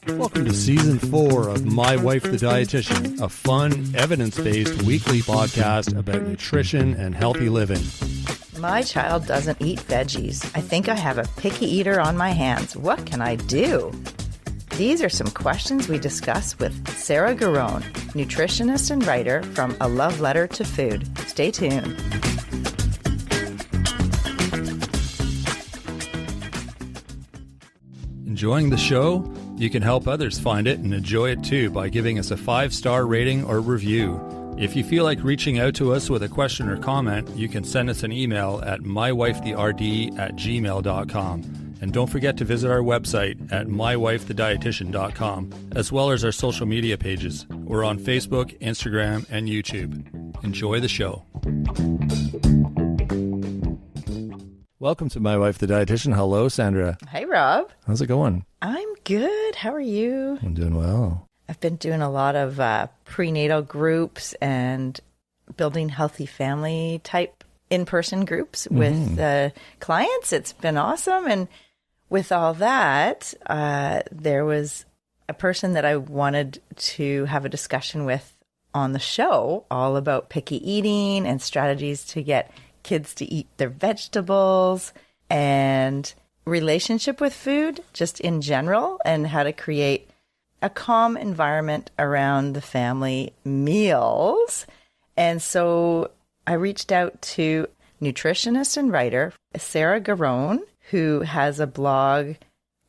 Welcome to Season 4 of My Wife the Dietitian, a fun, evidence-based weekly podcast about nutrition and healthy living. My child doesn't eat veggies. I think I have a picky eater on my hands. What can I do? These are some questions we discuss with Sarah Garone, nutritionist and writer from A Love Letter to Food. Stay tuned. Enjoying the show? You can help others find it and enjoy it too by giving us a 5-star rating or review. If you feel like reaching out to us with a question or comment, you can send us an email at mywifetherd@gmail.com. And don't forget to visit our website at mywifethedietitian.com, as well as our social media pages. We're on Facebook, Instagram, and YouTube. Enjoy the show. Welcome to My Wife the Dietitian. Hello, Sandra. Hey, Rob. How's it going? I'm good. How are you? I'm doing well. I've been doing a lot of prenatal groups and building healthy family type in-person groups with clients. It's been awesome. And with all that, there was a person that I wanted to have a discussion with on the show all about picky eating and strategies to get kids to eat their vegetables and relationship with food just in general, and how to create a calm environment around the family meals. And so I reached out to nutritionist and writer Sarah Garone, who has a blog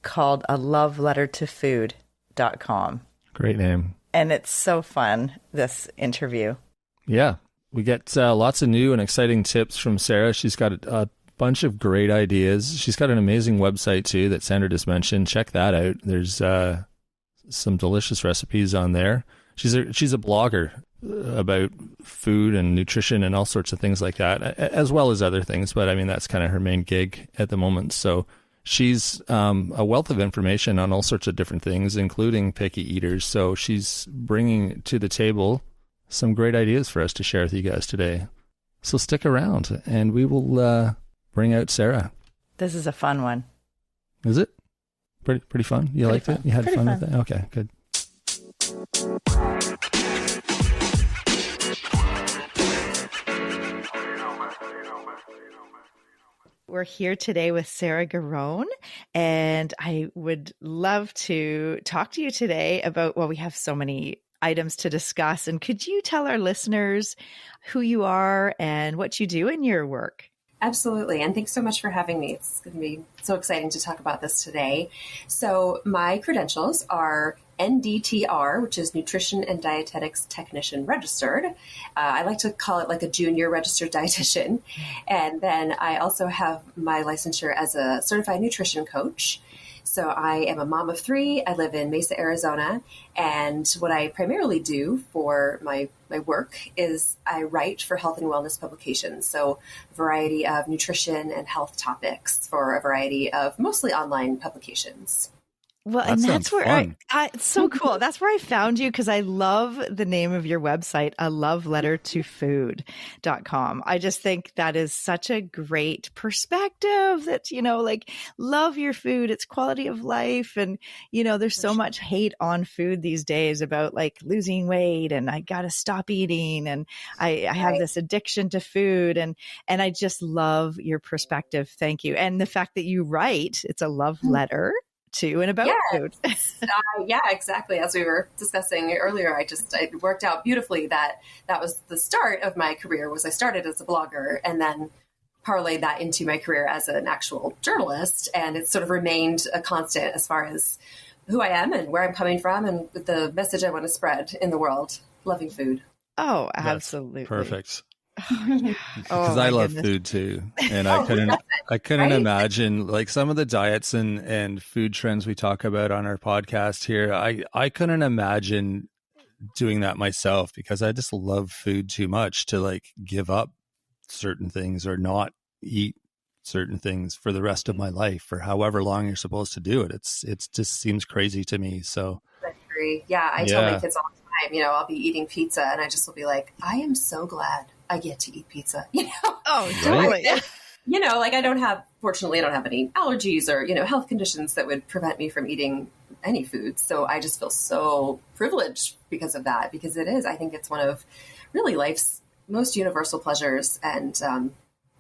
called A Love Letter to Food.com. Great name. And it's so fun, this interview. Yeah. We get lots of new and exciting tips from Sarah. She's got a bunch of great ideas. She's got an amazing website too that Sandra just mentioned. Check that out. There's some delicious recipes on there. She's a blogger about food and nutrition and all sorts of things like that, as well as other things. But I mean, that's kind of her main gig at the moment. So she's a wealth of information on all sorts of different things, including picky eaters. So she's bringing to the table some great ideas for us to share with you guys today. So stick around and we will bring out Sarah. This is a fun one. Is it? Pretty fun? You liked it? You had fun with it? Okay, good. We're here today with Sarah Garone, and I would love to talk to you today about, well, we have so many items to discuss. And could you tell our listeners who you are and what you do in your work? Absolutely. And thanks so much for having me. It's going to be so exciting to talk about this today. So my credentials are NDTR, which is Nutrition and Dietetics Technician Registered. I like to call it like a junior registered dietitian. And then I also have my licensure as a certified nutrition coach. So I am a mom of 3. I live in Mesa, Arizona. And what I primarily do for my work is I write for health and wellness publications. So a variety of nutrition and health topics for a variety of mostly online publications. Well, and that's where it's so cool. That's where I found you, because I love the name of your website, A Love Letter to Food.com. I just think that is such a great perspective that, like, love your food. It's quality of life. And, there's so much hate on food these days about like losing weight and I got to stop eating. And I have this addiction to food. And I just love your perspective. Thank you. And the fact that you write, it's a love letter to and about food. Yeah, exactly. As we were discussing earlier, it worked out beautifully that was the start of my career. Was I started as a blogger and then parlayed that into my career as an actual journalist. And it's sort of remained a constant as far as who I am and where I'm coming from and the message I want to spread in the world, loving food. Oh, absolutely. That's perfect. Because I love food too, and I couldn't imagine like some of the diets and food trends we talk about on our podcast here. I couldn't imagine doing that myself, because I just love food too much to like give up certain things or not eat certain things for the rest of my life for however long you're supposed to do it. It just seems crazy to me. So I agree. Yeah, I tell my kids all the time, I'll be eating pizza and I just will be like, I am so glad I get to eat pizza, Oh, totally. Fortunately I don't have any allergies or, health conditions that would prevent me from eating any food. So I just feel so privileged because of that, because I think it's one of really life's most universal pleasures. And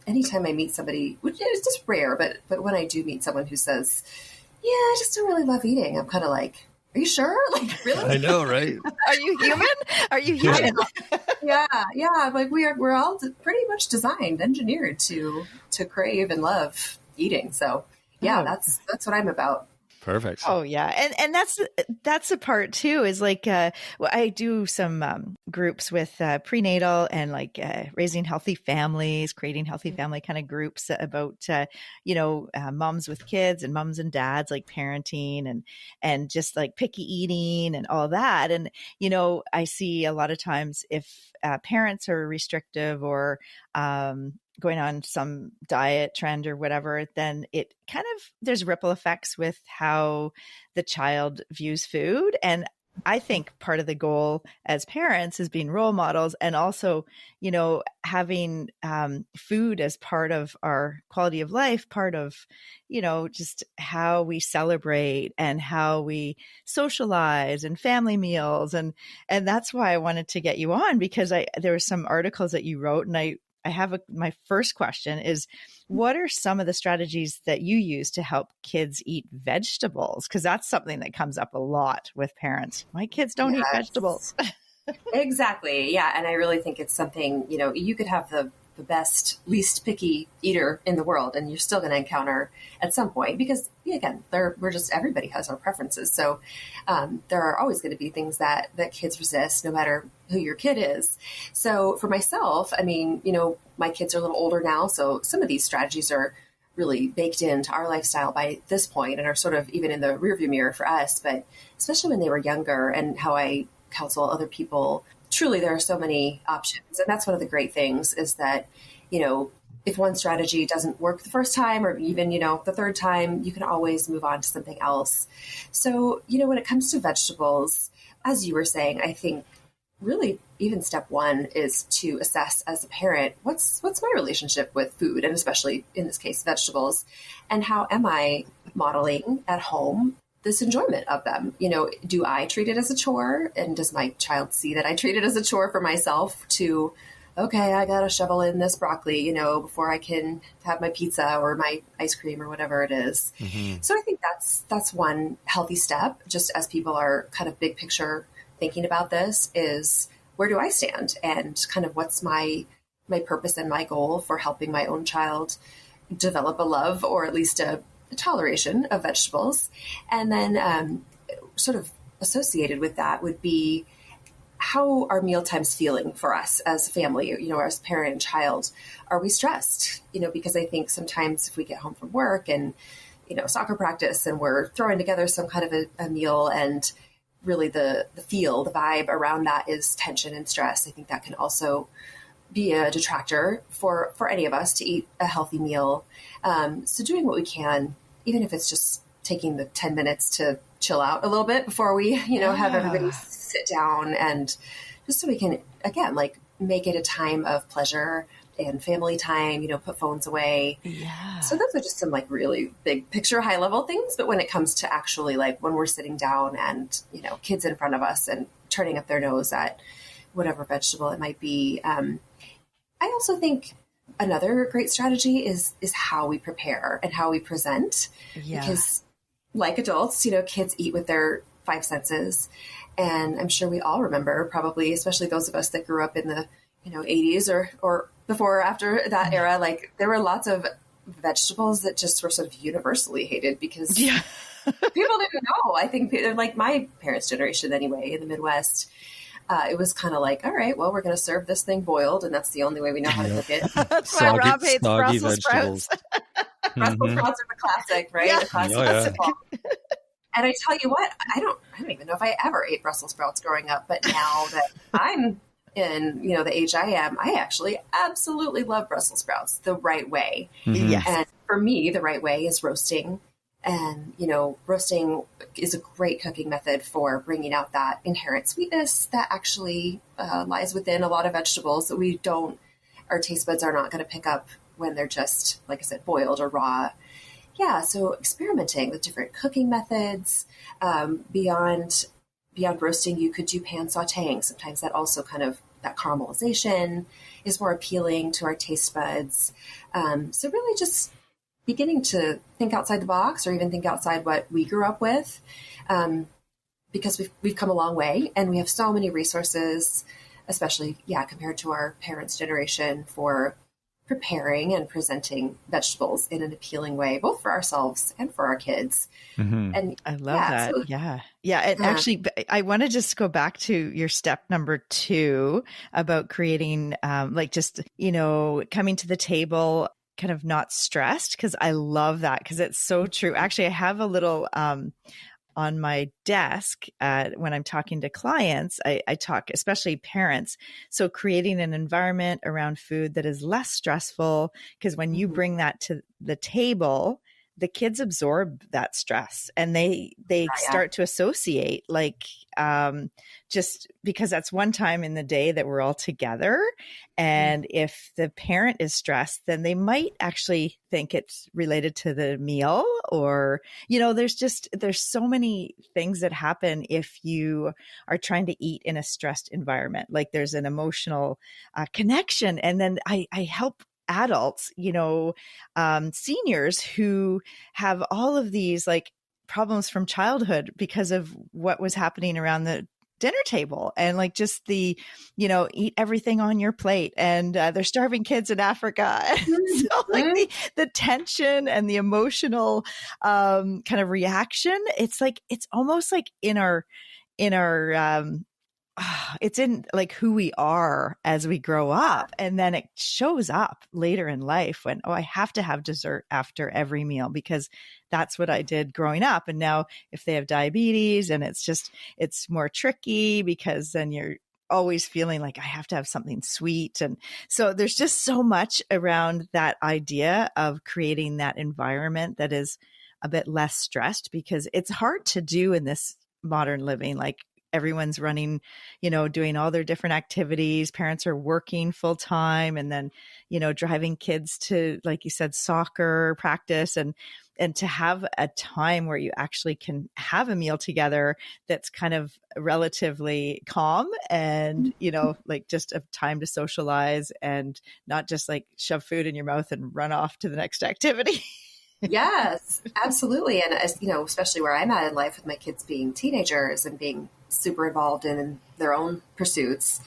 anytime I meet somebody, which is just rare, but when I do meet someone who says, yeah, I just don't really love eating, I'm kind of like, are you sure? Like, really? I know, right? Are you human? Are you human? Yeah. Like we're all pretty much designed, engineered to crave and love eating. So yeah, that's what I'm about. Perfect. Oh yeah. And that's the part too, is like, well, I do some groups with prenatal and like raising healthy families, creating healthy family kind of groups about, moms with kids and moms and dads, like parenting and just like picky eating and all that. And, I see a lot of times if parents are restrictive or, going on some diet trend or whatever, then it kind of, there's ripple effects with how the child views food. And I think part of the goal as parents is being role models and also, having food as part of our quality of life, part of, just how we celebrate and how we socialize and family meals. And that's why I wanted to get you on, because there were some articles that you wrote, and I have my first question is, what are some of the strategies that you use to help kids eat vegetables? Because that's something that comes up a lot with parents. My kids don't eat vegetables. Exactly. Yeah. And I really think it's something, you could have the best, least picky eater in the world, and you're still going to encounter at some point, because again, everybody has our preferences. So there are always going to be things that kids resist, no matter who your kid is. So for myself, I mean, my kids are a little older now, so some of these strategies are really baked into our lifestyle by this point and are sort of even in the rearview mirror for us. But especially when they were younger, and how I counsel other people, truly there are so many options. And that's one of the great things, is that, if one strategy doesn't work the first time, or even, the third time, you can always move on to something else. So, when it comes to vegetables, as you were saying, I think really even step one is to assess as a parent, what's my relationship with food, and especially in this case, vegetables, and how am I modeling at home this enjoyment of them? Do I treat it as a chore? And does my child see that I treat it as a chore for myself to, okay, I got to shovel in this broccoli, before I can have my pizza or my ice cream or whatever it is. Mm-hmm. So I think that's one healthy step, just as people are kind of big picture thinking about this, is where do I stand, and kind of what's my purpose and my goal for helping my own child develop a love, or at least a toleration of vegetables. And then sort of associated with that would be, how are mealtimes feeling for us as a family, as parent and child? Are we stressed? Because I think sometimes if we get home from work and, soccer practice, and we're throwing together some kind of a meal, and really the vibe around that is tension and stress, I think that can also be a detractor for any of us to eat a healthy meal. So doing what we can, even if it's just taking the 10 minutes to chill out a little bit before we, have everybody sit down, and just so we can, again, like make it a time of pleasure and family time, put phones away. Yeah. So those are just some like really big picture, high level things. But when it comes to actually like when we're sitting down and, kids in front of us and turning up their nose at whatever vegetable it might be, I also think another great strategy is how we prepare and how we present. Yeah. Because like adults, kids eat with their five senses. And I'm sure we all remember, probably, especially those of us that grew up in the, 80s or before or after that era, like there were lots of vegetables that just were sort of universally hated because people didn't know. I think like my parents' generation anyway, in the Midwest, it was kind of like, all right, well, we're going to serve this thing boiled, and that's the only way we know how to cook it. That's why Rob hates Brussels sprouts. Brussels sprouts are the classic, right? Yeah. The classic. And I tell you what, I don't even know if I ever ate Brussels sprouts growing up, but now that I'm in, the age I am, I actually absolutely love Brussels sprouts the right way. Mm-hmm. Yes. And for me, the right way is roasting. And, roasting is a great cooking method for bringing out that inherent sweetness that actually lies within a lot of vegetables that our taste buds are not going to pick up when they're just, like I said, boiled or raw. yeah, so experimenting with different cooking methods. Beyond roasting, you could do pan sauteing. Sometimes that also kind of, that caramelization is more appealing to our taste buds. So really just beginning to think outside the box, or even think outside what we grew up with, because we've come a long way, and we have so many resources, especially, compared to our parents' generation, for preparing and presenting vegetables in an appealing way, both for ourselves and for our kids. And I love that. Yeah. And actually, I want to just go back to your step number 2 about creating, just, coming to the table kind of not stressed, because I love that, because it's so true. Actually, I have a little, on my desk, when I'm talking to clients, I talk, especially parents. So creating an environment around food that is less stressful, because when you bring that to the table, the kids absorb that stress, and they start to associate, just because that's one time in the day that we're all together. And if the parent is stressed, then they might actually think it's related to the meal, or, there's so many things that happen if you are trying to eat in a stressed environment. Like there's an emotional connection. And then I help adults, seniors who have all of these problems from childhood because of what was happening around the dinner table, and just the, eat everything on your plate, and they're starving kids in Africa. So the tension and the emotional kind of reaction, it's almost like in our it's in who we are as we grow up. And then it shows up later in life when, I have to have dessert after every meal because that's what I did growing up. And now if they have diabetes, and it's more tricky, because then you're always feeling like I have to have something sweet. And so there's just so much around that idea of creating that environment that is a bit less stressed, because it's hard to do in this modern living. Everyone's running, doing all their different activities. Parents are working full time, and then, driving kids to, like you said, soccer practice, and to have a time where you actually can have a meal together that's kind of relatively calm, and, just a time to socialize, and not just shove food in your mouth and run off to the next activity. Yes, absolutely. And as especially where I'm at in life, with my kids being teenagers and being super involved in their own pursuits,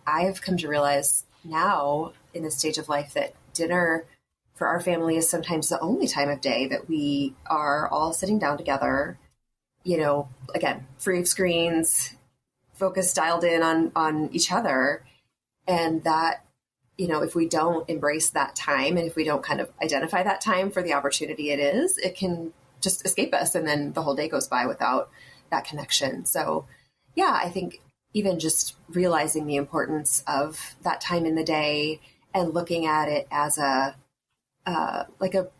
I've come to realize now in this stage of life that dinner for our family is sometimes the only time of day that we are all sitting down together, again, free of screens, focus dialed in on each other. And that, if we don't embrace that time, and if we don't kind of identify that time for the opportunity it is, it can just escape us. And then the whole day goes by without that connection. So I think even just realizing the importance of that time in the day, and looking at it as an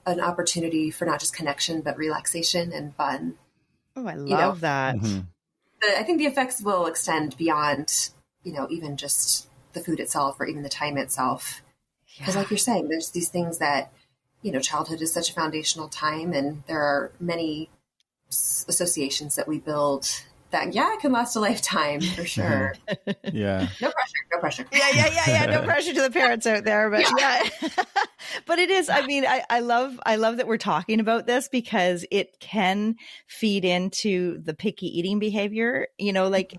opportunity for not just connection, but relaxation and fun. Oh, I love that. Mm-hmm. I think the effects will extend beyond, even just the food itself, or even the time itself. Because like you're saying, there's these things that, childhood is such a foundational time, and there are many associations that we build that, it can last a lifetime for sure. Yeah. No pressure. Yeah. No pressure to the parents out there, but but it is, I love that we're talking about this, because it can feed into the picky eating behavior,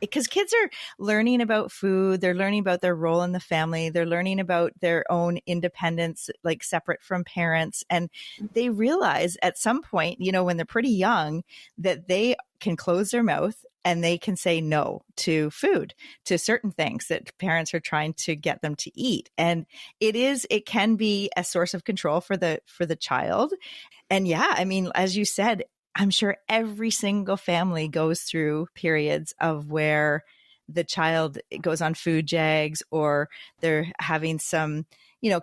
because kids are learning about food. They're learning about their role in the family. They're learning about their own independence, separate from parents. And they realize at some point, when they're pretty young, that they can close their mouth and they can say no to food, to certain things that parents are trying to get them to eat. And it can be a source of control for the child. And as you said, I'm sure every single family goes through periods of where the child goes on food jags, or they're having some,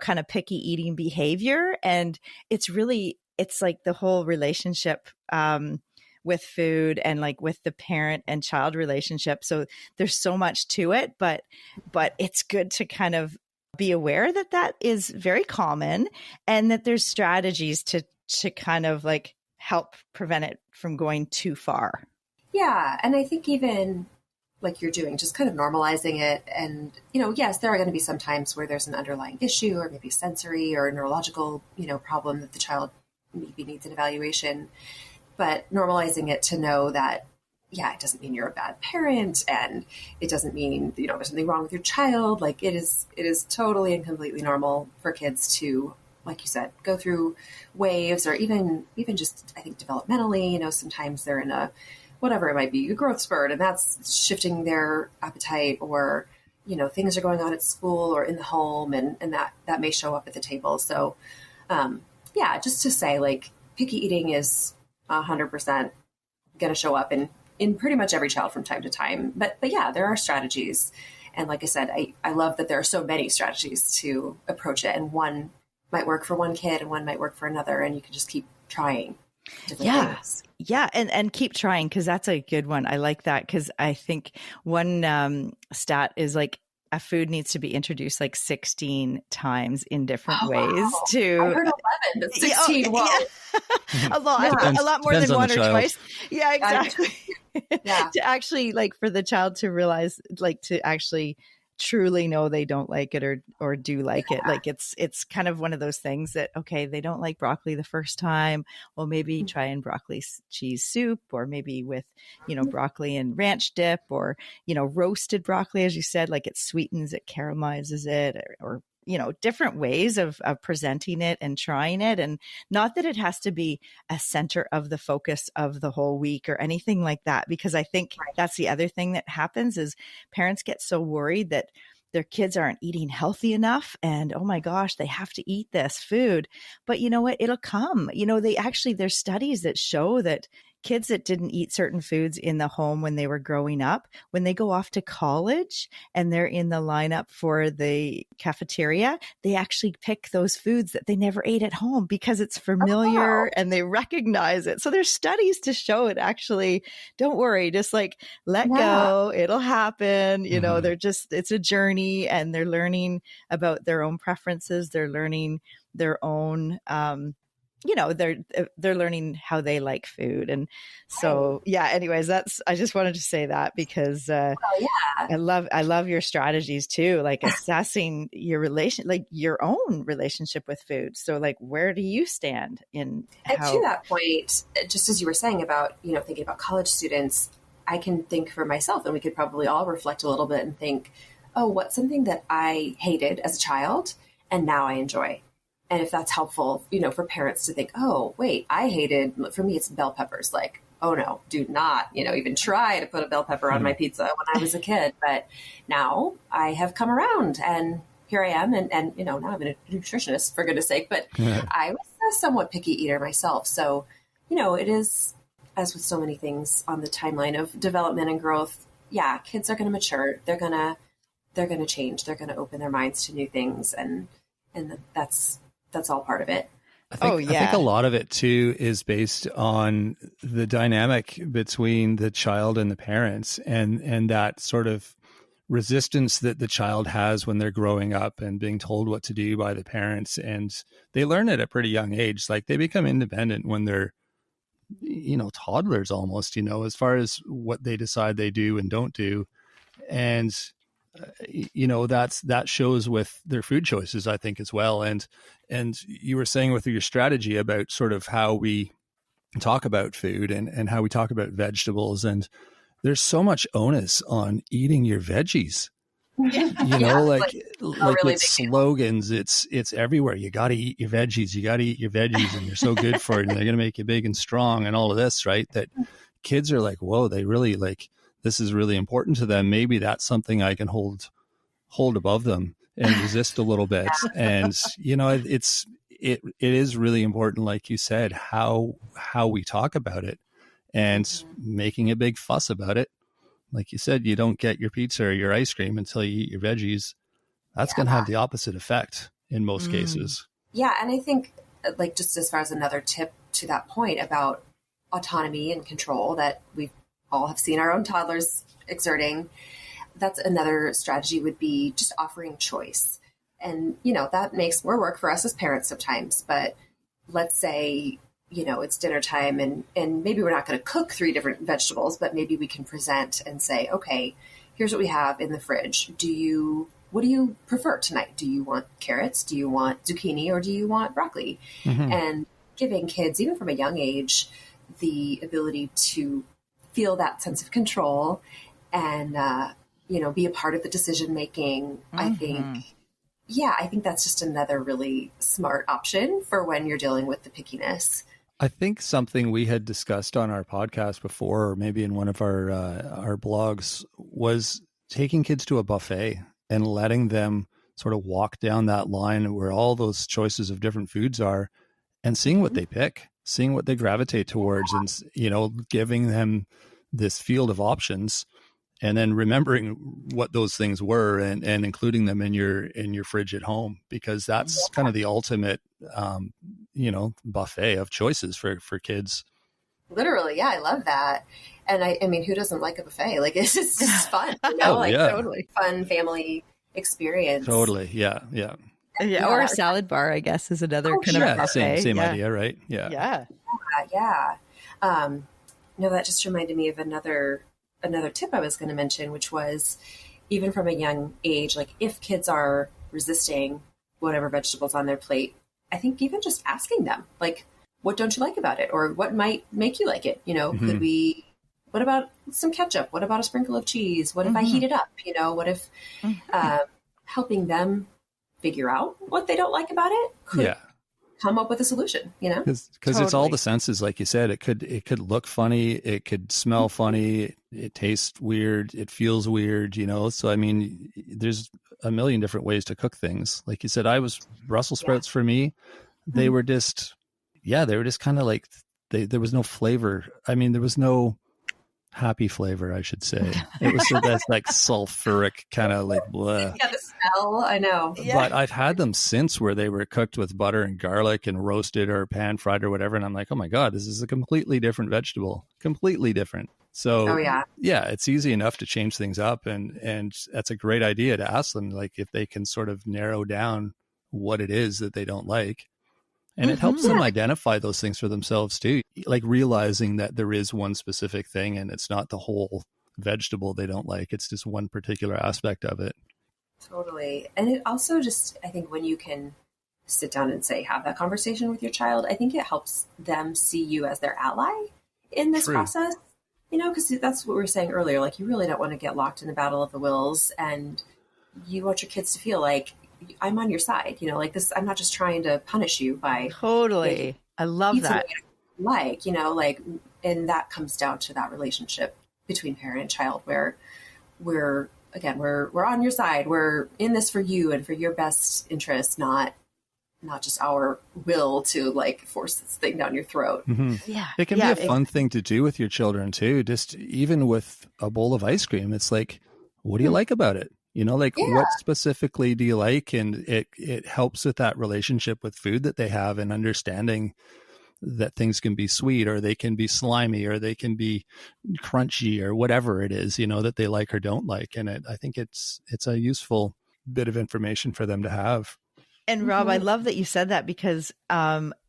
kind of picky eating behavior. And it's like the whole relationship, with food, and with the parent and child relationship. So there's so much to it, but it's good to kind of be aware that is very common, and that there's strategies to to kind of like help prevent it from going too far. Yeah. And I think even like you're doing, just kind of normalizing it. And, yes, there are going to be some times where there's an underlying issue or maybe sensory or neurological, problem that the child maybe needs an evaluation. But normalizing it to know that, it doesn't mean you're a bad parent, and it doesn't mean, there's something wrong with your child. Like it is totally and completely normal for kids to, like you said, go through waves, or even just, I think, developmentally, sometimes they're in a, whatever it might be, a growth spurt, and that's shifting their appetite, or, things are going on at school or in the home, and that may show up at the table. So, just to say, like, picky eating is 100% going to show up in pretty much every child from time to time. But yeah, there are strategies. And like I said, I love that there are so many strategies to approach it. And one might work for one kid and one might work for another. And you can just keep trying different things. Yeah. And keep trying, because that's a good one. I like that, because I think one stat is like a food needs to be introduced like 16 times in different ways. Wow. To I heard 11, but 16. Wow. Yeah. a lot more than one or twice. Yeah, exactly. To actually, like, for the child to realize, like, to actually truly know they don't like it or do like it. Like it's kind of one of those things that, okay, they don't like broccoli the first time. Well, maybe try in broccoli cheese soup, or maybe with, broccoli and ranch dip, or, roasted broccoli, as you said, like it sweetens it, caramelizes it, or different ways of presenting it and trying it. And not that it has to be a center of the focus of the whole week or anything like that, because I think that's the other thing that happens is parents get so worried that their kids aren't eating healthy enough, and oh my gosh, they have to eat this food. But you know what? It'll come. There's studies that show that kids that didn't eat certain foods in the home when they were growing up, when they go off to college and they're in the lineup for the cafeteria, they actually pick those foods that they never ate at home because it's familiar and they recognize it. So there's studies to show it actually. Don't worry, just like let go. It'll happen. It's a journey, and they're learning about their own preferences. They're learning their own, they're learning how they like food. And so, anyways, I just wanted to say that because, I love your strategies too, like assessing your your own relationship with food. So like, where do you stand in to that point, just as you were saying about, thinking about college students, I can think for myself, and we could probably all reflect a little bit and think, oh, what's something that I hated as a child and now I enjoy? And if that's helpful, for parents to think, oh, wait, for me, it's bell peppers. Like, oh no, do not, even try to put a bell pepper on my pizza when I was a kid. But now I have come around, and here I am. And now I'm a nutritionist, for goodness sake. But I was a somewhat picky eater myself. So, it is, as with so many things on the timeline of development and growth, kids are going to mature. They're going to change. They're going to open their minds to new things. And that's all part of it. I think a lot of it too is based on the dynamic between the child and the parents, and that sort of resistance that the child has when they're growing up and being told what to do by the parents. And they learn at a pretty young age. Like they become independent when they're, toddlers almost, as far as what they decide they do and don't do. And that shows with their food choices, I think, as well. And you were saying with your strategy about sort of how we talk about food and how we talk about vegetables, and there's so much onus on eating your veggies. Like really with slogans, it's everywhere. You got to eat your veggies. You got to eat your veggies, and they're so good for you, and they're going to make you big and strong, and all of this, right? That kids are like, whoa, they really this is really important to them. Maybe that's something I can hold above them and resist a little bit. And, it is really important, like you said, how we talk about it and making a big fuss about it. Like you said, you don't get your pizza or your ice cream until you eat your veggies. That's going to have the opposite effect in most cases. Yeah. And I think like, just as far as another tip to that point about autonomy and control that we all have seen our own toddlers exerting, that's another strategy would be just offering choice. And, that makes more work for us as parents sometimes, but let's say, it's dinner time and maybe we're not going to cook 3 different vegetables, but maybe we can present and say, okay, here's what we have in the fridge. What do you prefer tonight? Do you want carrots? Do you want zucchini, or do you want broccoli? And giving kids, even from a young age, the ability to feel that sense of control and, be a part of the decision making. I think that's just another really smart option for when you're dealing with the pickiness. I think something we had discussed on our podcast before, or maybe in one of our blogs, was taking kids to a buffet and letting them sort of walk down that line where all those choices of different foods are, and seeing what they pick, seeing what they gravitate towards, and giving them this field of options, and then remembering what those things were and including them in your fridge at home, because that's kind of the ultimate buffet of choices for kids. Literally. Yeah. I love that. And I mean, who doesn't like a buffet? Like, it's just fun, Totally fun family experience. Totally. Yeah. Or a salad bar, I guess, is another kind of buffet. Same idea, right? Yeah. No, that just reminded me of another tip I was going to mention, which was, even from a young age, like if kids are resisting whatever vegetables on their plate, I think even just asking them, like, what don't you like about it? Or what might make you like it? What about some ketchup? What about a sprinkle of cheese? What if I heat it up? What if helping them figure out what they don't like about it could come up with a solution, Because it's all the senses, like you said. It could look funny, it could smell funny, it tastes weird, it feels weird, So I mean, there's a million different ways to cook things. Like you said, Brussels sprouts for me, they were just kind of like, there was no flavor. I mean, there was no happy flavor, I should say. It was that like sulfuric kind of like blah. Yeah, the smell, I know. Yeah. But I've had them since where they were cooked with butter and garlic and roasted or pan fried or whatever, and I'm like, oh my God, this is a completely different vegetable, completely different. So it's easy enough to change things up, and that's a great idea to ask them, like, if they can sort of narrow down what it is that they don't like. And it helps them identify those things for themselves too, like realizing that there is one specific thing and it's not the whole vegetable they don't like. It's just one particular aspect of it. Totally. And it also just, I think when you can sit down and have that conversation with your child, I think it helps them see you as their ally in this process, because that's what we were saying earlier. Like, you really don't want to get locked in a battle of the wills, and you want your kids to feel like, I'm on your side, like this. I'm not just trying to punish you by I love that. And that comes down to that relationship between parent and child, where we're on your side. We're in this for you and for your best interest, not just our will to like force this thing down your throat. Yeah, it can be a fun thing to do with your children too. Just even with a bowl of ice cream, it's like, what do you like about it? What specifically do you like? And it helps with that relationship with food that they have, and understanding that things can be sweet, or they can be slimy, or they can be crunchy, or whatever it is, that they like or don't like. And I think it's a useful bit of information for them to have. And Rob, I love that you said that, because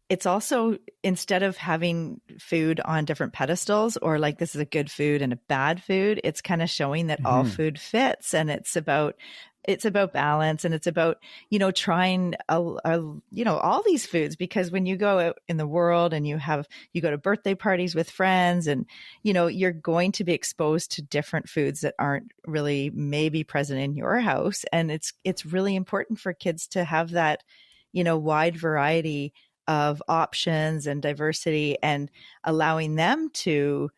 it's also, instead of having food on different pedestals, or like this is a good food and a bad food, it's kind of showing that all food fits, and it's about balance, and it's about, trying, all these foods, because when you go out in the world and you go to birthday parties with friends, and, you're going to be exposed to different foods that aren't really maybe present in your house. And it's really important for kids to have that, wide variety of options and diversity, and allowing them to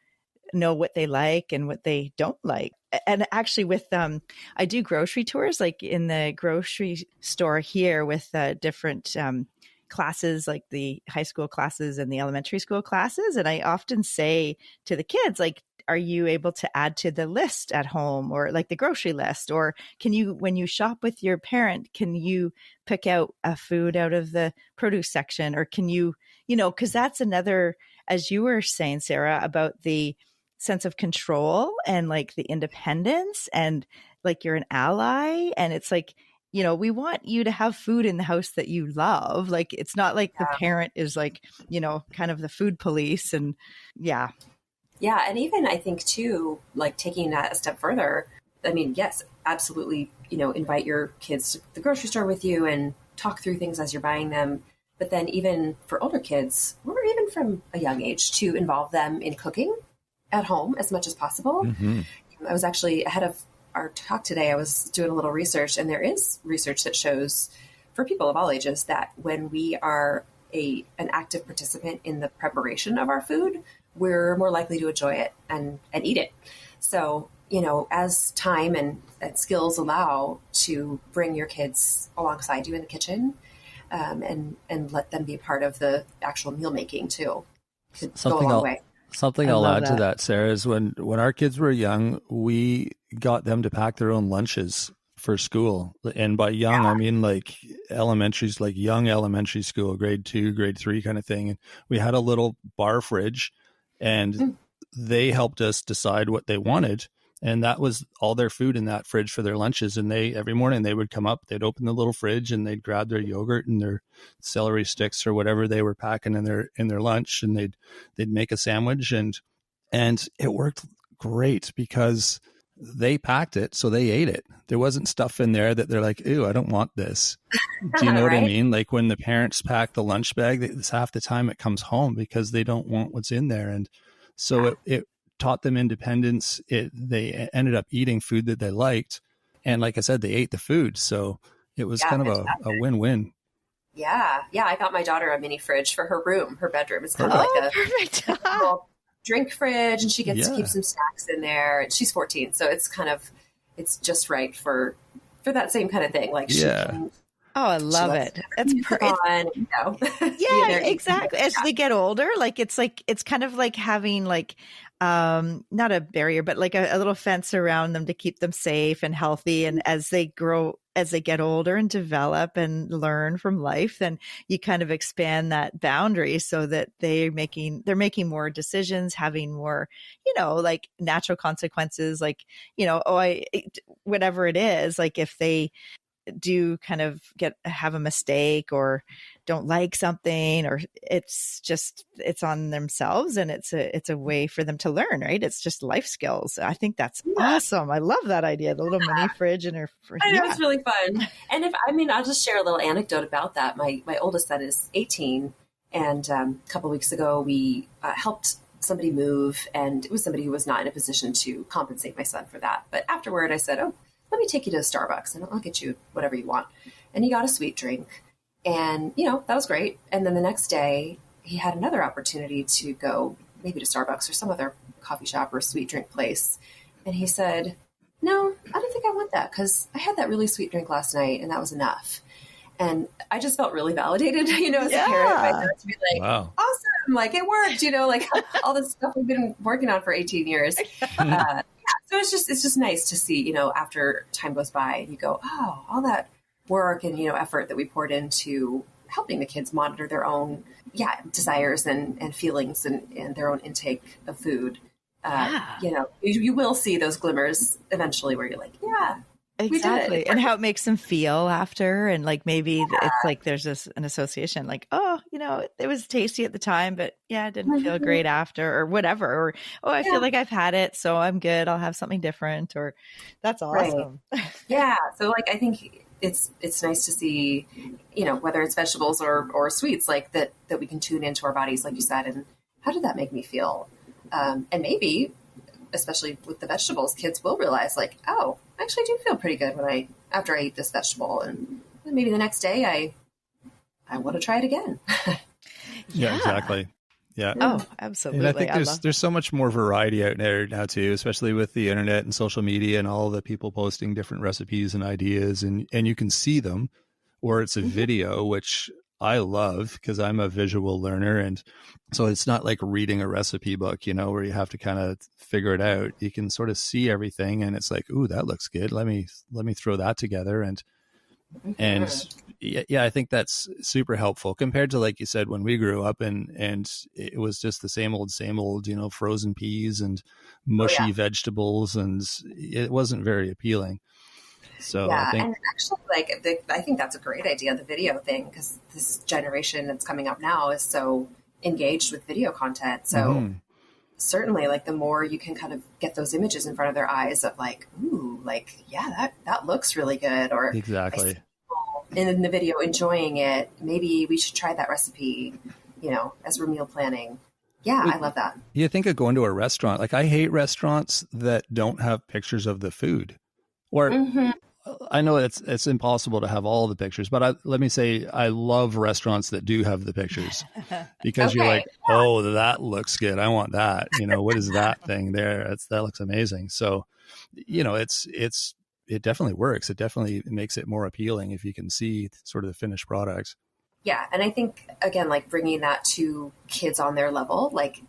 know what they like and what they don't like. And actually with I do grocery tours, like in the grocery store here, with different classes, like the high school classes and the elementary school classes. And I often say to the kids, like, are you able to add to the list at home, or like the grocery list? Or can you, when you shop with your parent, can you pick out a food out of the produce section? Or can you, because that's another, as you were saying, Sarah, about the sense of control and like the independence, and like you're an ally. And it's like, we want you to have food in the house that you love. Like, it's not like the parent is like, kind of the food police. And yeah. Yeah. And even I think too, like taking that a step further, I mean, yes, absolutely, invite your kids to the grocery store with you and talk through things as you're buying them. But then even for older kids, or even from a young age, to involve them in cooking at home as much as possible. Mm-hmm. I was actually, ahead of our talk today, I was doing a little research, and there is research that shows for people of all ages that when we are an active participant in the preparation of our food, we're more likely to enjoy it and eat it. So, as time and skills allow, to bring your kids alongside you in the kitchen, and let them be a part of the actual meal making too. Go a long way. Something I'll add to that, Sarah, is when our kids were young, we got them to pack their own lunches for school. And by young, I mean like elementaries, like young elementary school, grade 2, grade 3 kind of thing. And we had a little bar fridge, and they helped us decide what they wanted. And that was all their food in that fridge for their lunches. And every morning they would come up, they'd open the little fridge, and they'd grab their yogurt and their celery sticks or whatever they were packing in their lunch, and they'd make a sandwich, and it worked great because they packed it, so they ate it. There wasn't stuff in there that they're like, "Ew, I don't want this." Do you know what I mean? Like when the parents pack the lunch bag, it's half the time it comes home because they don't want what's in there. And so it taught them independence. They ended up eating food that they liked. And like I said, they ate the food. So it was kind of a win-win. Yeah. Yeah. I got my daughter a mini fridge for her room. Her bedroom is kind of like a little drink fridge, and she gets to keep some snacks in there. She's 14. So it's just right for that same kind of thing. Like she can, I love it. That's perfect. Yeah, exactly. As they get older, it's kind of like having not a barrier, but like a little fence around them to keep them safe and healthy. And as they get older and develop and learn from life, then you kind of expand that boundary so that they're making more decisions, having more, like natural consequences, like, whatever it is, like if they do kind of have a mistake or don't like something, or it's on themselves, and it's a way for them to learn, right? It's just life skills. I think that's awesome. I love that idea. The little mini fridge in her fridge. I know, it's really fun. And I'll just share a little anecdote about that. My oldest son is 18, and a couple of weeks ago we helped somebody move, and it was somebody who was not in a position to compensate my son for that. But afterward I said, let me take you to Starbucks and I'll get you whatever you want. And he got a sweet drink, and, that was great. And then the next day he had another opportunity to go maybe to Starbucks or some other coffee shop or sweet drink place. And he said, no, I don't think I want that, because I had that really sweet drink last night and that was enough. And I just felt really validated, as a parent, by that, to be like, wow, awesome. Like it worked, like all this stuff we've been working on for 18 years. So it's just nice to see, after time goes by and you go, oh, all that work and, effort that we poured into helping the kids monitor their own, desires and feelings and their own intake of food. You will see those glimmers eventually where you're like, yeah, exactly. And how it makes them feel after. And like, maybe it's like, there's an association like, oh, it was tasty at the time, but it didn't feel great after, or whatever. Or, I feel like I've had it, so I'm good. I'll have something different. Or that's awesome. Right. Yeah. So like, I think it's nice to see, whether it's vegetables or sweets, like that we can tune into our bodies, like you said, and how did that make me feel? And maybe, especially with the vegetables, kids will realize like, oh, I actually do feel pretty good after I eat this vegetable. And maybe the next day I want to try it again. Yeah, exactly. Yeah. Oh, absolutely. And I think there's so much more variety out there now too, especially with the internet and social media and all the people posting different recipes and ideas, and you can see them, or it's a video, which I love because I'm a visual learner. And so it's not like reading a recipe book, where you have to kind of figure it out. You can sort of see everything and it's like, ooh, that looks good. Let me throw that together. And I think that's super helpful compared to, like you said, when we grew up and it was just the same old, frozen peas and mushy vegetables, and it wasn't very appealing. So yeah, I think, and actually, like, I think that's a great idea, the video thing, because this generation that's coming up now is so engaged with video content. So certainly, like, the more you can kind of get those images in front of their eyes of like, ooh, like, yeah, that looks really good, or exactly. I see people in the video enjoying it. Maybe we should try that recipe, as we're meal planning. Yeah, I love that. You think of going to a restaurant. Like, I hate restaurants that don't have pictures of the food. Or I know it's impossible to have all the pictures, but let me say I love restaurants that do have the pictures, because you're like, oh, that looks good. I want that. What is that thing there? That looks amazing. So, it definitely works. It definitely makes it more appealing if you can see sort of the finished products. Yeah. And I think, again, like, bringing that to kids on their level, like,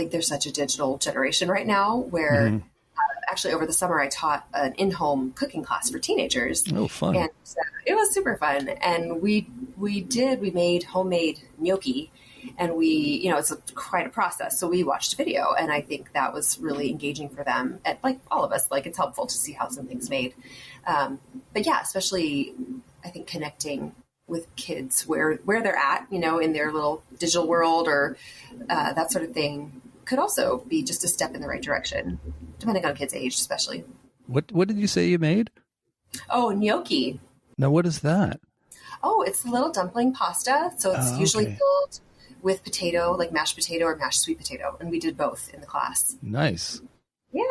there's such a digital generation right now where actually over the summer I taught an in-home cooking class for teenagers. Oh, fun. And it was super fun. And we made homemade gnocchi, and it's quite a process. So we watched a video, and I think that was really engaging for them, and like all of us, like, it's helpful to see how something's made. But yeah, especially I think connecting with kids where they're at, in their little digital world, or that sort of thing, could also be just a step in the right direction, depending on kids' age, especially. What did you say you made? Oh, gnocchi. Now, what is that? Oh, it's a little dumpling pasta. So it's usually filled with potato, like mashed potato or mashed sweet potato. And we did both in the class. Nice. Yeah.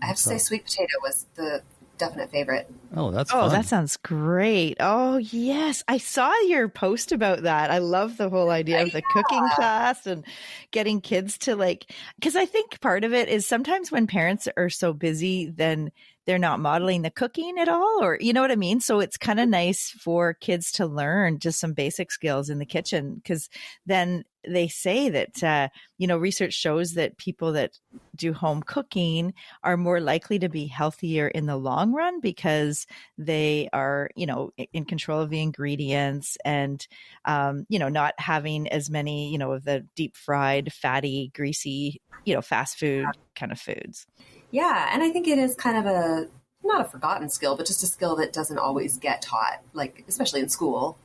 I have to say sweet potato was the definite favorite. Oh, that's fun. That sounds great. Oh, yes. I saw your post about that. I love the whole idea of the cooking class and getting kids to, like, because I think part of it is sometimes when parents are so busy, then they're not modeling the cooking at all, or you know what I mean? So it's kind of nice for kids to learn just some basic skills in the kitchen, because then they say that, research shows that people that do home cooking are more likely to be healthier in the long run, because they are, in control of the ingredients and, not having as many, of the deep fried, fatty, greasy, fast food kind of foods. Yeah. And I think it is kind of not a forgotten skill, but just a skill that doesn't always get taught, like, especially in school.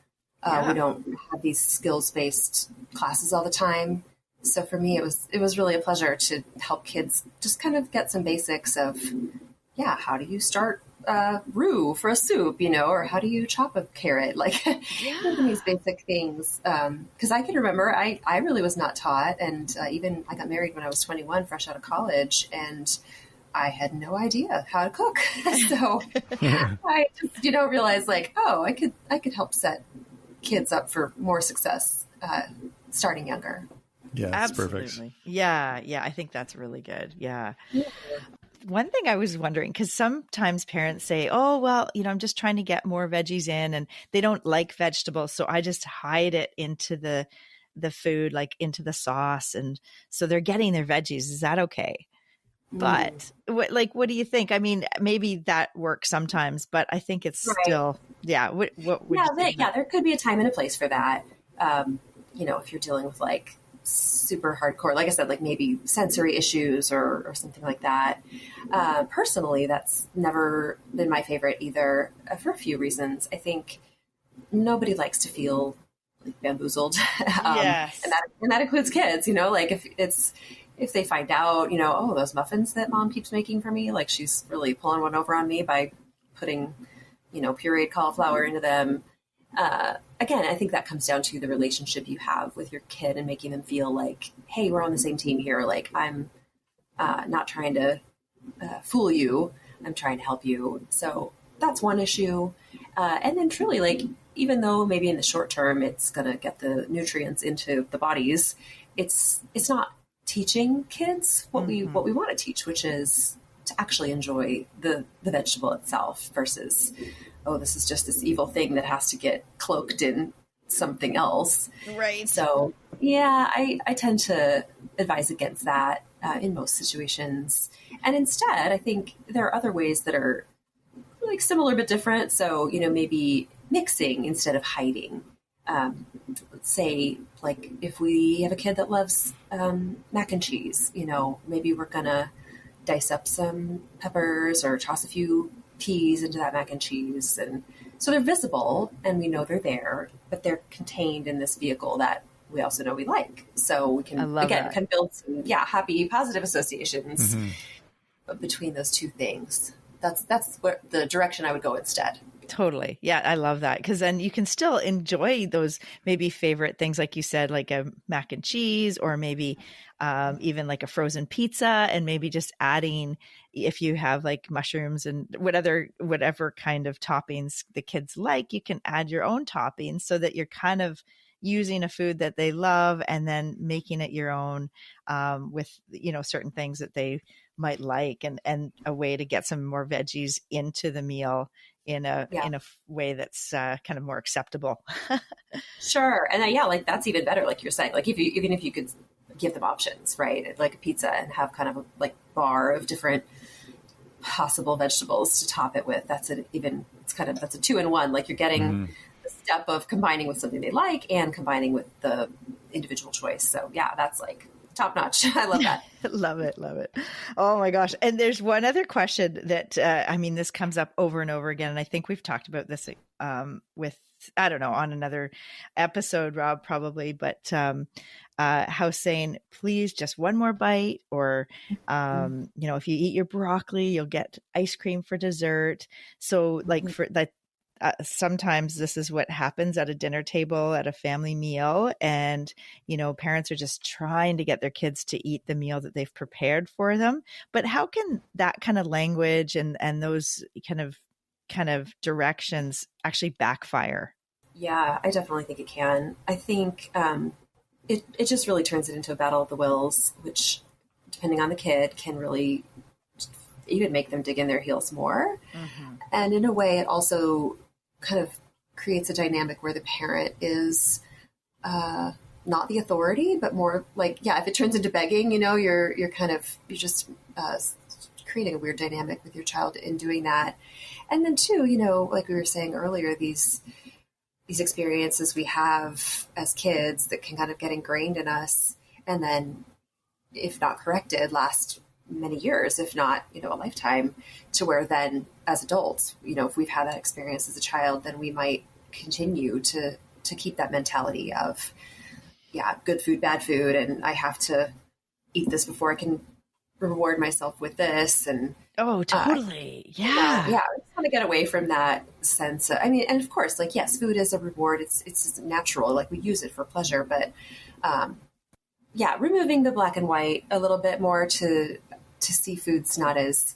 We don't have these skills-based classes all the time. So for me, it was really a pleasure to help kids just kind of get some basics of, how do you start roux for a soup, or how do you chop a carrot? Like, these basic things. Because I can remember I really was not taught. And even I got married when I was 21, fresh out of college, and I had no idea how to cook. So I just, realized, like, I could help set kids up for more success starting younger. Yeah, that's perfect. Yeah, I think that's really good. Yeah. One thing I was wondering, because sometimes parents say, oh, well, I'm just trying to get more veggies in, and they don't like vegetables, so I just hide it into the food, like into the sauce, and so they're getting their veggies. Is that okay? But what do you think? I mean, maybe that works sometimes, but I think it's still, What would you think? There could be a time and a place for that. If you're dealing with, like, super hardcore, like I said, like maybe sensory issues or something like that. Personally, that's never been my favorite either, for a few reasons. I think nobody likes to feel, like, bamboozled. Yes. And that includes kids, like if they find out, oh, those muffins that mom keeps making for me, like, she's really pulling one over on me by putting, pureed cauliflower into them. Again, I think that comes down to the relationship you have with your kid and making them feel like, hey, we're on the same team here. Like, I'm not trying to fool you. I'm trying to help you. So that's one issue. And then truly, like, even though maybe in the short term it's going to get the nutrients into the bodies, it's not teaching kids what we want to teach, which is to actually enjoy the vegetable itself versus, oh, this is just this evil thing that has to get cloaked in something else. Right. So I tend to advise against that in most situations. And instead, I think there are other ways that are, like, similar but different. So, maybe mixing instead of hiding. Let's say, like, if we have a kid that loves mac and cheese, maybe we're going to dice up some peppers or toss a few peas into that mac and cheese. And so they're visible and we know they're there, but they're contained in this vehicle that we also know we like. So we can, again, can build some, happy, positive associations between those two things. That's what the direction I would go instead. Totally. Yeah, I love that. Because then you can still enjoy those maybe favorite things, like you said, like a mac and cheese, or maybe even like a frozen pizza, and maybe just adding, if you have like mushrooms and whatever kind of toppings the kids like, you can add your own toppings so that you're kind of using a food that they love and then making it your own with, certain things that they might like, and a way to get some more veggies into the meal in a way that's kind of more acceptable. Sure. And like that's even better, like you're saying, like even if you could give them options, right? Like a pizza, and have kind of a like bar of different possible vegetables to top it with. That's a 2-in-1. Like you're getting the step of combining with something they like and combining with the individual choice. So that's like top notch. I love that. Love it. Love it. Oh my gosh. And there's one other question that, this comes up over and over again. And I think we've talked about this with, I don't know, on another episode, Rob, probably, but how saying, please, just one more bite, or, if you eat your broccoli, you'll get ice cream for dessert. So like for that, sometimes this is what happens at a dinner table at a family meal, and parents are just trying to get their kids to eat the meal that they've prepared for them. But how can that kind of language and those kind of directions actually backfire? Yeah, I definitely think it can. I think it just really turns it into a battle of the wills, which, depending on the kid, can really even make them dig in their heels more. And in a way, it also kind of creates a dynamic where the parent is not the authority, but more like, if it turns into begging, you're just creating a weird dynamic with your child in doing that. And then too, like we were saying earlier, these experiences we have as kids that can kind of get ingrained in us, and then, if not corrected, last many years, if not, a lifetime, to where then as adults, if we've had that experience as a child, then we might continue to keep that mentality of, good food, bad food. And I have to eat this before I can reward myself with this. And oh, totally. I just want to get away from that sense of, and of course, like, yes, food is a reward. It's natural. Like, we use it for pleasure, but removing the black and white a little bit more to see foods not as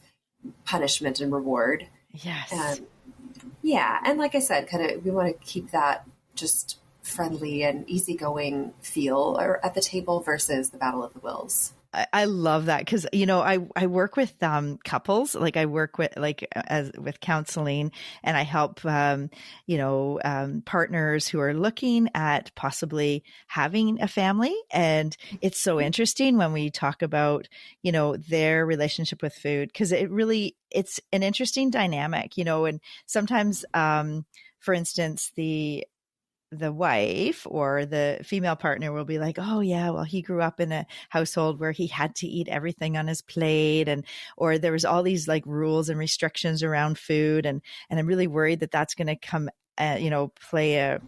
punishment and reward. Yes. And like I said, kind of, we want to keep that just friendly and easygoing feel at the table versus the battle of the wills. I love that, because I work with couples, like I work with with counseling, and I help partners who are looking at possibly having a family. And it's so interesting when we talk about their relationship with food, because it's an interesting dynamic, and sometimes for instance, the wife or the female partner will be like, oh yeah, well, he grew up in a household where he had to eat everything on his plate, or there was all these like rules and restrictions around food. And I'm really worried that that's going to come, play a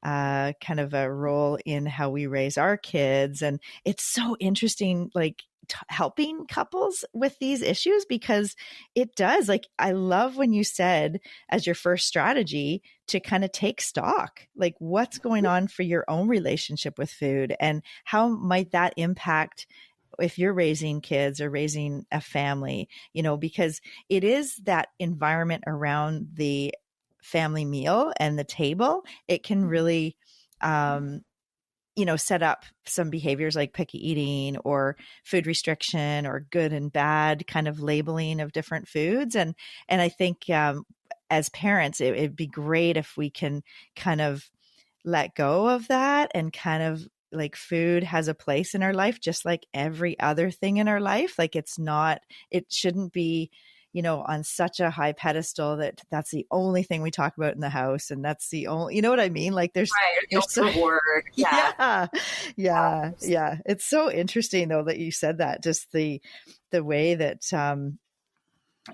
kind of a role in how we raise our kids. And it's so interesting, like, helping couples with these issues, because it does, like, I love when you said as your first strategy to kind of take stock, like what's going on for your own relationship with food, and how might that impact if you're raising kids or raising a family, because it is that environment around the family meal and the table. It can really, set up some behaviors like picky eating or food restriction or good and bad kind of labeling of different foods. And I think as parents, it'd be great if we can kind of let go of that, and kind of like, food has a place in our life, just like every other thing in our life. Like, it shouldn't be, on such a high pedestal that's the only thing we talk about in the house. And that's the only, you know what I mean? Like, there's reward. Yeah. It's so interesting though, that you said that, just the way that,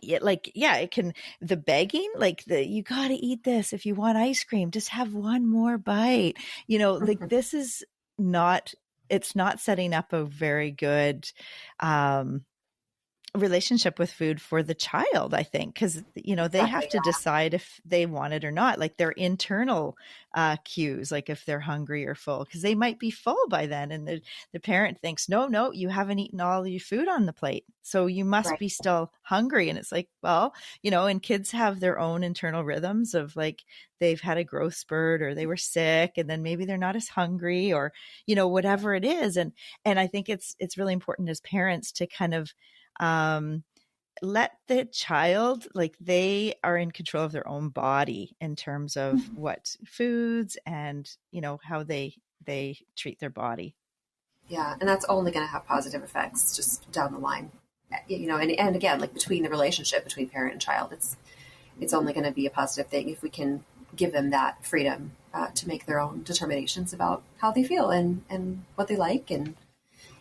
it can, the begging, like you got to eat this. If you want ice cream, just have one more bite, like this is not, it's not setting up a very good, relationship with food for the child, I think, because they have to decide if they want it or not, like their internal cues, like if they're hungry or full, because they might be full by then, and the parent thinks, no, you haven't eaten all your food on the plate, so you must be still hungry. And it's like, well, and kids have their own internal rhythms of like they've had a growth spurt or they were sick, and then maybe they're not as hungry, or whatever it is. And I think it's really important as parents to kind of let the child, like they are in control of their own body in terms of what foods and, how they treat their body. Yeah. And that's only going to have positive effects just down the line, and again, like between the relationship between parent and child, it's only going to be a positive thing if we can give them that freedom to make their own determinations about how they feel and what they like. And,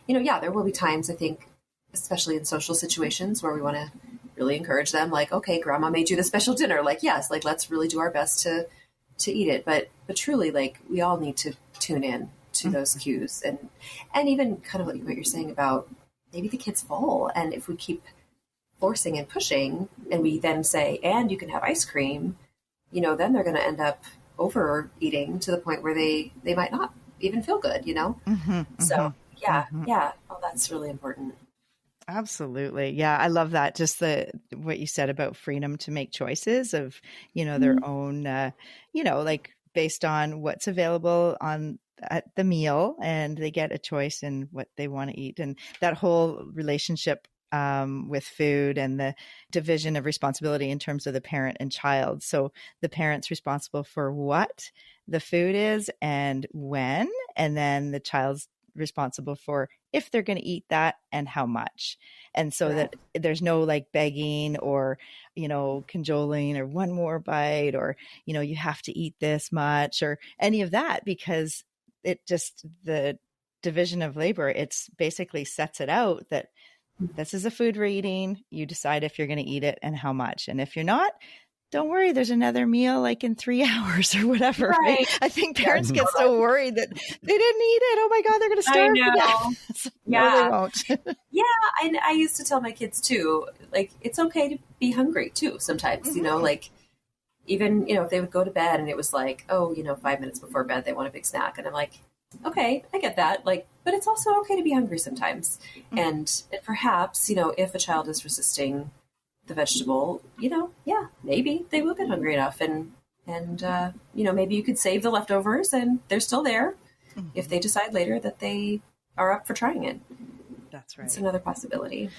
there will be times, I think, especially in social situations, where we want to really encourage them, like, okay, grandma made you the special dinner. Like, yes, like, let's really do our best to eat it. But truly, like, we all need to tune in to those cues, and even kind of like what you're saying about maybe the kid's full. And if we keep forcing and pushing, and we then say, and you can have ice cream, then they're going to end up overeating to the point where they might not even feel good, So yeah. Oh, that's really important. Absolutely. Yeah. I love that. Just what you said about freedom to make choices of, their own, like based on what's available at the meal, and they get a choice in what they want to eat. And that whole relationship with food and the division of responsibility in terms of the parent and child. So the parent's responsible for what the food is and when, and then the child's responsible for if they're going to eat that and how much. And so that there's no like begging or, cajoling or one more bite or, you have to eat this much or any of that, because the division of labor, it's basically sets it out that this is a food we're eating. You decide if you're going to eat it and how much. And if you're not, don't worry, there's another meal like in 3 hours or whatever. Right? I think parents get so worried that they didn't eat it. Oh my God, they're going to starve to death. So, no, they won't. Yeah. I used to tell my kids too, like, it's okay to be hungry too sometimes, like even, if they would go to bed and it was like, 5 minutes before bed, they want a big snack. And I'm like, okay, I get that. Like, but it's also okay to be hungry sometimes. And perhaps, if a child is resisting the vegetable, maybe they will get hungry enough, and maybe you could save the leftovers and they're still there if they decide later that they are up for trying it. That's right. It's another possibility.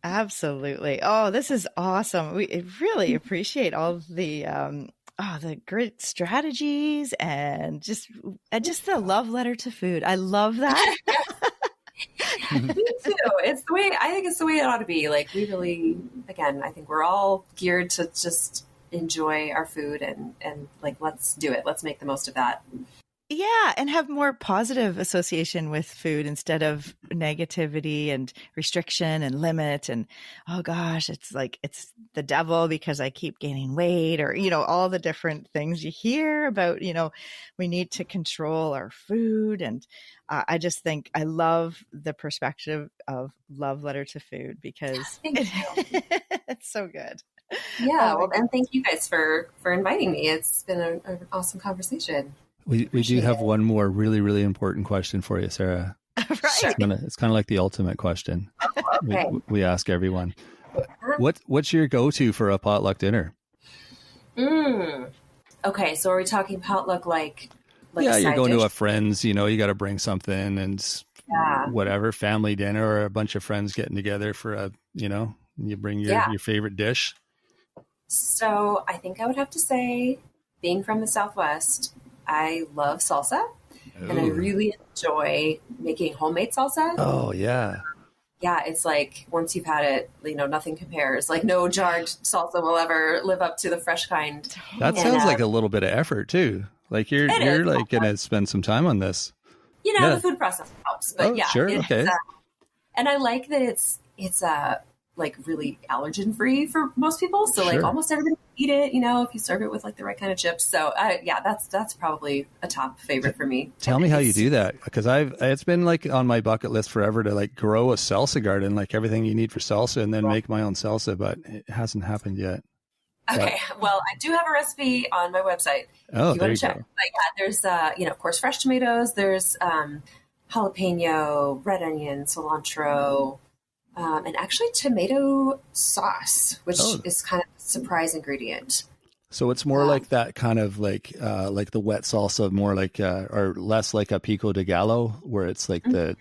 Absolutely. Oh, this is awesome. We really appreciate all of the great strategies and just the love letter to food. I love that. Me too. I think it's the way it ought to be. Like, we really, again, I think we're all geared to just enjoy our food and like, let's do it. Let's make the most of that. Yeah. And have more positive association with food instead of negativity and restriction and limit. And, oh gosh, it's like, it's the devil because I keep gaining weight, or, all the different things you hear about, we need to control our food. And I just think I love the perspective of love letter to food because it's so good. Yeah. Well, and thank you guys for inviting me. It's been an awesome conversation. We do have one more really, really important question for you, Sarah. Right. It's kind of like the ultimate question. Oh, okay. We ask everyone. What's your go-to for a potluck dinner? Okay, so are we talking potluck like yeah, you're going dish? to a friend's, you got to bring something and whatever, family dinner or a bunch of friends getting together for you bring your favorite dish. So I think I would have to say, being from the Southwest, I love salsa. Ooh. And I really enjoy making homemade salsa. Oh, yeah. Yeah, it's like once you've had it, nothing compares. Like no jarred salsa will ever live up to the fresh kind. That sounds like a little bit of effort too. Like you're like going to spend some time on this. The food process helps, but sure, okay. And I like that it's like really allergen free for most people. So like almost everybody can eat it, if you serve it with like the right kind of chips. So that's probably a top favorite for me. Tell me how you do that. Because it's been like on my bucket list forever to like grow a salsa garden, like everything you need for salsa, and then make my own salsa, but it hasn't happened yet. Okay. Well, I do have a recipe on my website. Oh, if you want to check. But there's, of course, fresh tomatoes. There's jalapeno, red onion, cilantro, and actually tomato sauce, which is kind of a surprise ingredient. So it's more like that kind of like the wet salsa, more like or less like a pico de gallo, where it's like the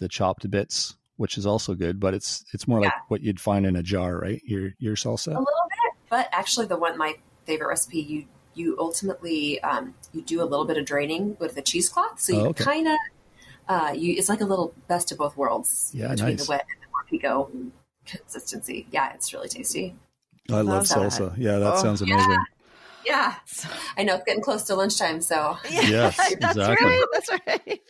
chopped bits, which is also good, but it's more like what you'd find in a jar, right? Your salsa. A little bit, but actually my favorite recipe, you ultimately you do a little bit of draining with the cheesecloth, so you kind of it's like a little best of both worlds between the wet and the more pico consistency. Yeah, it's really tasty. I love salsa. Yeah, that sounds amazing. Yeah. I know it's getting close to lunchtime, so. Yes, that's exactly. right. That's right.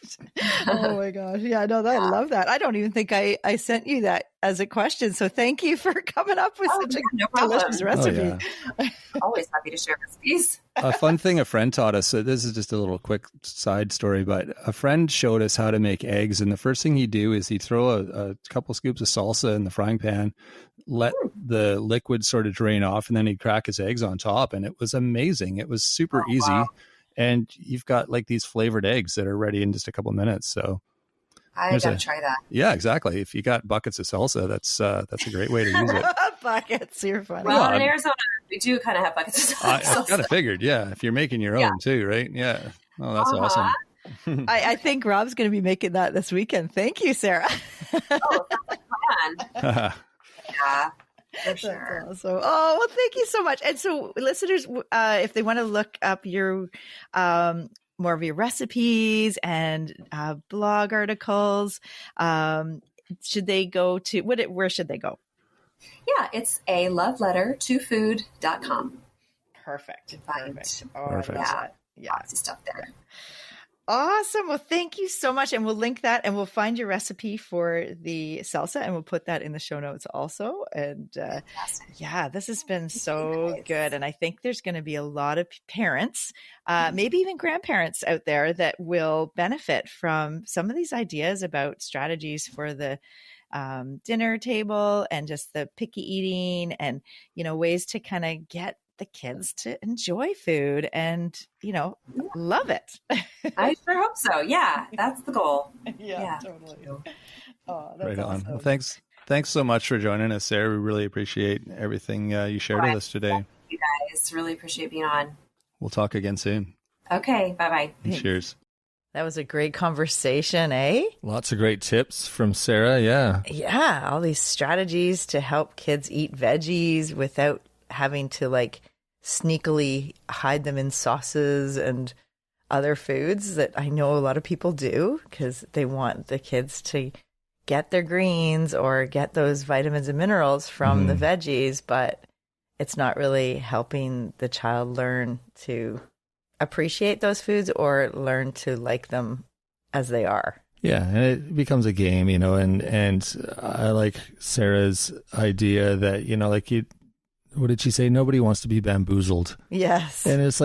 Oh my gosh. Yeah, no, I love that. I don't even think I sent you that as a question. So thank you for coming up with such a delicious recipe. Oh, yeah. Always happy to share recipes. A fun thing a friend taught us, so this is just a little quick side story, but a friend showed us how to make eggs. And the first thing he'd do is he'd throw a couple scoops of salsa in the frying pan, let the liquid sort of drain off, and then he'd crack his eggs on top. And it was amazing. It was super easy. Wow. And you've got like these flavored eggs that are ready in just a couple of minutes. So I gotta try that. Yeah, exactly. If you got buckets of salsa, that's a great way to use it. Buckets, you're funny. Well, in Arizona, we do kind of have buckets of salsa. I kind of figured, if you're making your own too, right? Yeah. Oh, that's awesome. I think Rob's going to be making that this weekend. Thank you, Sarah. Sounds like fun. Yeah. For sure. So, well, thank you so much. And so, listeners, if they want to look up your more of your recipes and blog articles, should they go to where should they go? Yeah, it's a love letter to food.com. Perfect. Perfect. Yeah. Lots of stuff there. Awesome. Well, thank you so much. And we'll link that and we'll find your recipe for the salsa and we'll put that in the show notes also. And this has been so good. And I think there's going to be a lot of parents, maybe even grandparents out there that will benefit from some of these ideas about strategies for the dinner table and just the picky eating and, ways to kind of get the kids to enjoy food and, love it. I sure hope so. Yeah, that's the goal. Yeah. Totally. Oh, that's right on. Awesome. Well, thanks so much for joining us, Sarah. We really appreciate everything you shared with us today. You guys really appreciate being on. We'll talk again soon. Okay. Bye-bye. Cheers. That was a great conversation, eh? Lots of great tips from Sarah. Yeah. Yeah. All these strategies to help kids eat veggies without having to sneakily hide them in sauces and other foods that I know a lot of people do because they want the kids to get their greens or get those vitamins and minerals from the veggies, but it's not really helping the child learn to appreciate those foods or learn to like them as they are. Yeah, and it becomes a game, and I like Sarah's idea that, what did she say? Nobody wants to be bamboozled. Yes. And it's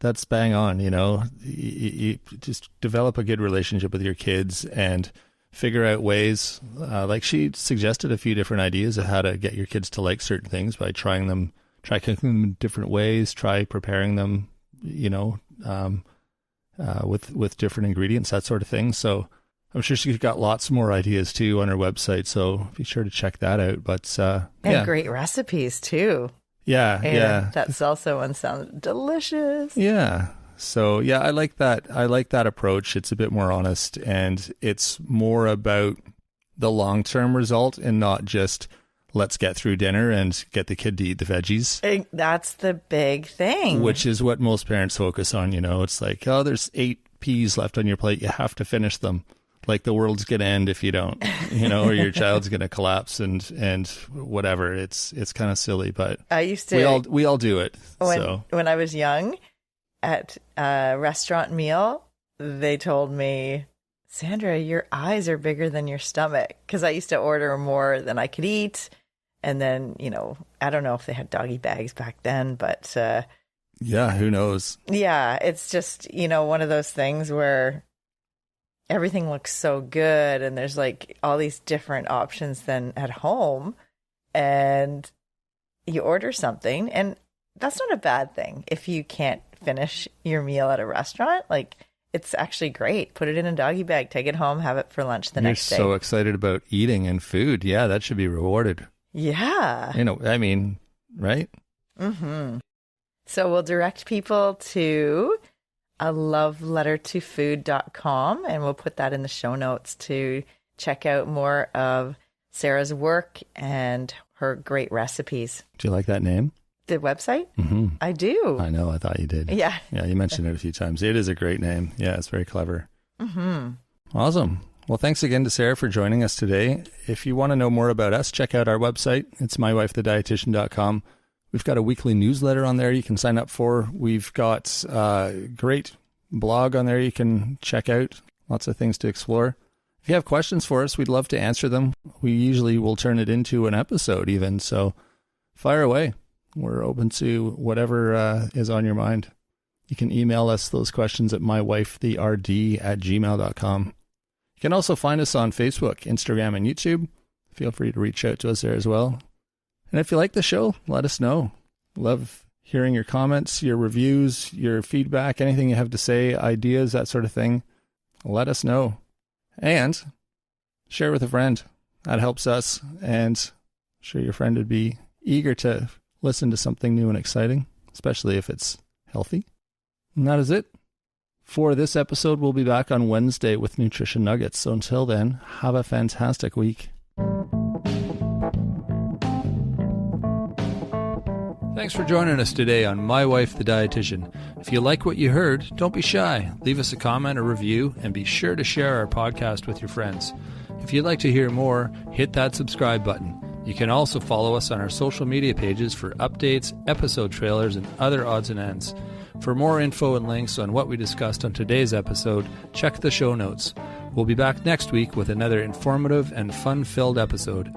that's bang on, you just develop a good relationship with your kids and figure out ways. Like she suggested a few different ideas of how to get your kids to like certain things by try cooking them in different ways, try preparing them, with different ingredients, that sort of thing. So I'm sure she's got lots more ideas too on her website, so be sure to check that out. But and great recipes too. Yeah. That salsa one sounds delicious. Yeah. So I like that. I like that approach. It's a bit more honest and it's more about the long-term result and not just let's get through dinner and get the kid to eat the veggies. That's the big thing. Which is what most parents focus on, It's like, oh, there's 8 peas left on your plate. You have to finish them. Like the world's going to end if you don't, or your child's going to collapse and whatever. It's kind of silly, but I used to. We all do it. When I was young, at a restaurant meal, they told me, Sandra, your eyes are bigger than your stomach. Because I used to order more than I could eat. And then, I don't know if they had doggy bags back then, but yeah, who knows? Yeah, it's just, one of those things where everything looks so good and there's like all these different options than at home. And you order something, and that's not a bad thing if you can't finish your meal at a restaurant. Like, it's actually great. Put it in a doggy bag, take it home, have it for lunch the next day. You're so excited about eating and food. Yeah, that should be rewarded. Yeah. Right? Mm-hmm. So we'll direct people to a lovelettertofood.com, and we'll put that in the show notes to check out more of Sarah's work and her great recipes. Do you like that name? The website? Mm-hmm. I do. I know. I thought you did. Yeah. Yeah, you mentioned it a few times. It is a great name. Yeah, it's very clever. Mm-hmm. Awesome. Well, thanks again to Sarah for joining us today. If you want to know more about us, check out our website. It's mywifethedietitian.com. We've got a weekly newsletter on there you can sign up for. We've got a great blog on there you can check out. Lots of things to explore. If you have questions for us, we'd love to answer them. We usually will turn it into an episode even, so fire away. We're open to whatever is on your mind. You can email us those questions at mywifetherd@gmail.com. You can also find us on Facebook, Instagram, and YouTube. Feel free to reach out to us there as well. And if you like the show, let us know. Love hearing your comments, your reviews, your feedback, anything you have to say, ideas, that sort of thing. Let us know. And share with a friend. That helps us. And I'm sure your friend would be eager to listen to something new and exciting, especially if it's healthy. And that is it. For this episode, we'll be back on Wednesday with Nutrition Nuggets. So until then, have a fantastic week. Thanks for joining us today on My Wife the Dietitian. If you like what you heard, don't be shy. Leave us a comment or review, and be sure to share our podcast with your friends. If you'd like to hear more, hit that subscribe button. You can also follow us on our social media pages for updates, episode trailers, and other odds and ends. For more info and links on what we discussed on today's episode, check the show notes. We'll be back next week with another informative and fun-filled episode.